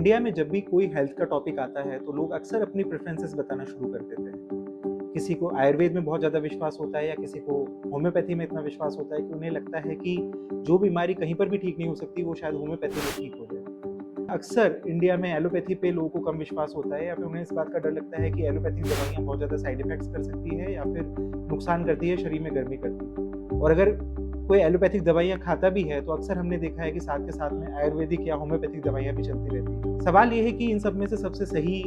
India में जब भी कोई हेल्थ का टॉपिक आता है तो लोग अक्सर अपनी प्रेफरेंसेस बताना शुरू कर देते हैं। किसी को आयुर्वेद में बहुत ज़्यादा विश्वास होता है या किसी को होम्योपैथी में इतना विश्वास होता है कि उन्हें लगता है कि जो बीमारी कहीं पर भी ठीक नहीं हो सकती वो शायद होम्योपैथी में ठीक हो जाए। अक्सर इंडिया में एलोपैथी पे लोगों को कम विश्वास होता है या फिर उन्हें इस बात का डर लगता है कि एलोपैथिक दवाइयाँ बहुत ज़्यादा साइड इफेक्ट्स कर सकती है या फिर नुकसान करती है, शरीर में गर्मी करती है। और अगर कोई एलोपैथिक दवाइयाँ खाता भी है तो अक्सर हमने देखा है कि साथ के साथ में आयुर्वेदिक या होम्योपैथिक दवाइयाँ भी चलती रहती हैं। सवाल ये है कि इन सब में से सबसे सही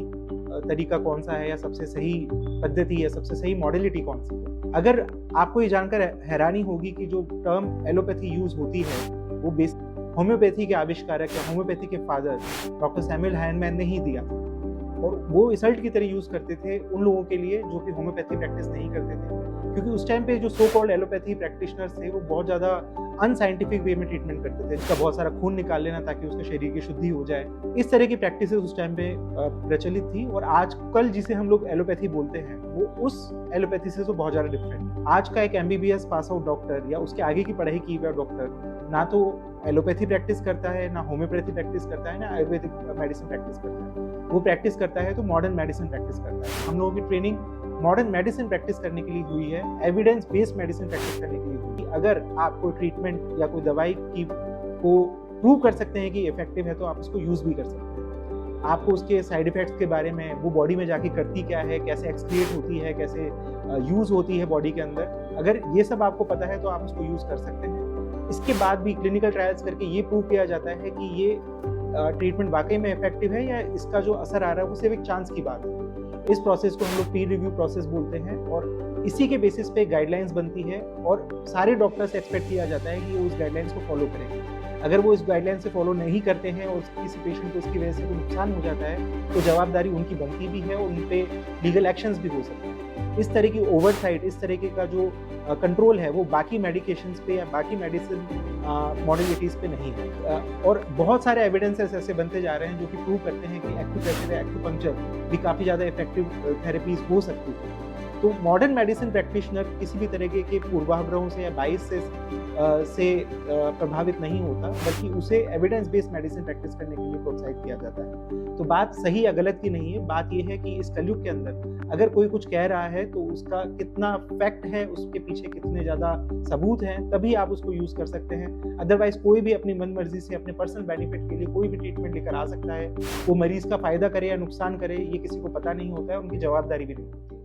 तरीका कौन-सा है या सबसे सही पद्धति या सबसे सही मॉडलिटी कौन-सी है? अगर आपको ये जानकर हैरानी होगी कि जो टर्म एलोपैथी यूज़ होती है, वो होम्योपैथी के आविष्कारक या होम्योपैथी के फादर डॉक्टर सैमुअल हैनमैन ने ही दिया और वो इंसल्ट की तरह यूज़ करते थे उन लोगों के लिए जो कि होम्योपैथी प्रैक्टिस नहीं करते थे। क्योंकि उस टाइम पे जो सो कॉल्ड एलोपैथी प्रैक्टिशनर्स थे वो बहुत ज़्यादा अनसाइंटिफिक वे में ट्रीटमेंट करते थे, जिसका बहुत सारा खून निकाल लेना ताकि उसके शरीर की शुद्धि हो जाए। इस तरह की प्रैक्टिसेस उस टाइम पे प्रचलित थी और आजकल जिसे हम लोग एलोपैथी बोलते हैं वो उस एलोपैथी से तो बहुत ज़्यादा डिफरेंट है। आज का एक एमबीबीएस पास आउट डॉक्टर या उसके आगे की पढ़ाई की हुआ डॉक्टर ना तो एलोपैथी प्रैक्टिस करता है, ना होम्योपैथी प्रैक्टिस करता है, ना आयुर्वेदिक मेडिसिन प्रैक्टिस करता है। वो प्रैक्टिस करता है तो मॉडर्न मेडिसिन प्रैक्टिस करता है। हम लोगों की ट्रेनिंग मॉडर्न मेडिसिन प्रैक्टिस करने के लिए हुई है, एविडेंस बेस्ड मेडिसिन प्रैक्टिस करने के लिए हुई है। अगर आप कोई ट्रीटमेंट या कोई दवाई को प्रूव कर सकते हैं कि इफेक्टिव है तो आप उसको यूज़ भी कर सकते हैं। आपको उसके साइड इफेक्ट्स के बारे में, वो बॉडी में जाके करती क्या है, कैसे एक्सक्रीट होती है, कैसे यूज़ होती है बॉडी के अंदर, अगर ये सब आपको पता है तो आप उसको यूज़ कर सकते हैं। इसके बाद भी क्लिनिकल ट्रायल्स करके ये प्रूव किया जाता है कि ये ट्रीटमेंट वाकई में इफेक्टिव है या इसका जो असर आ रहा है वो सिर्फ एक चांस की बात है। इस प्रोसेस को हम लोग पीयर रिव्यू प्रोसेस बोलते हैं और इसी के बेसिस पे गाइडलाइंस बनती है और सारे डॉक्टर से एक्सपेक्ट किया जाता है कि वो उस गाइडलाइंस को फॉलो करेंगे। अगर वो इस गाइडलाइन से फॉलो नहीं करते हैं और किसी पेशेंट को इसकी वजह से कोई नुकसान हो जाता है तो जवाबदारी उनकी बनती भी है और उन पे लीगल एक्शंस भी हो सकते हैं। इस तरह की ओवरसाइट, इस तरीके का जो कंट्रोल है वो बाकी मेडिकेशंस पे या बाकी मेडिसिन मॉडलिटीज़ पे नहीं है। और बहुत सारे एविडेंसेस ऐसे बनते जा रहे हैं जो कि प्रूव करते हैं कि एक्यूप्रेशर या एक्यूपंक्चर भी काफ़ी ज़्यादा इफेक्टिव थेरेपीज़ हो सकती है। तो मॉडर्न मेडिसिन प्रैक्टिशनर किसी भी तरीके के पूर्वाग्रहों से या बाइस से प्रभावित नहीं होता, बल्कि उसे एविडेंस बेस्ड मेडिसिन प्रैक्टिस करने के लिए प्रोत्साहित किया जाता है। तो बात सही या गलत की नहीं है, बात यह है कि इस कलयुग के अंदर अगर कोई कुछ कह रहा है तो उसका कितना फैक्ट है, उसके पीछे कितने ज़्यादा सबूत हैं, तभी आप उसको यूज़ कर सकते हैं। अदरवाइज़ कोई भी अपनी मन मर्जी से अपने पर्सनल बेनिफिट के लिए कोई भी ट्रीटमेंट लेकर आ सकता है। वो मरीज़ का फ़ायदा करे या नुकसान करे ये किसी को पता नहीं होता है, उनकी जवाबदारी भी नहीं होती है।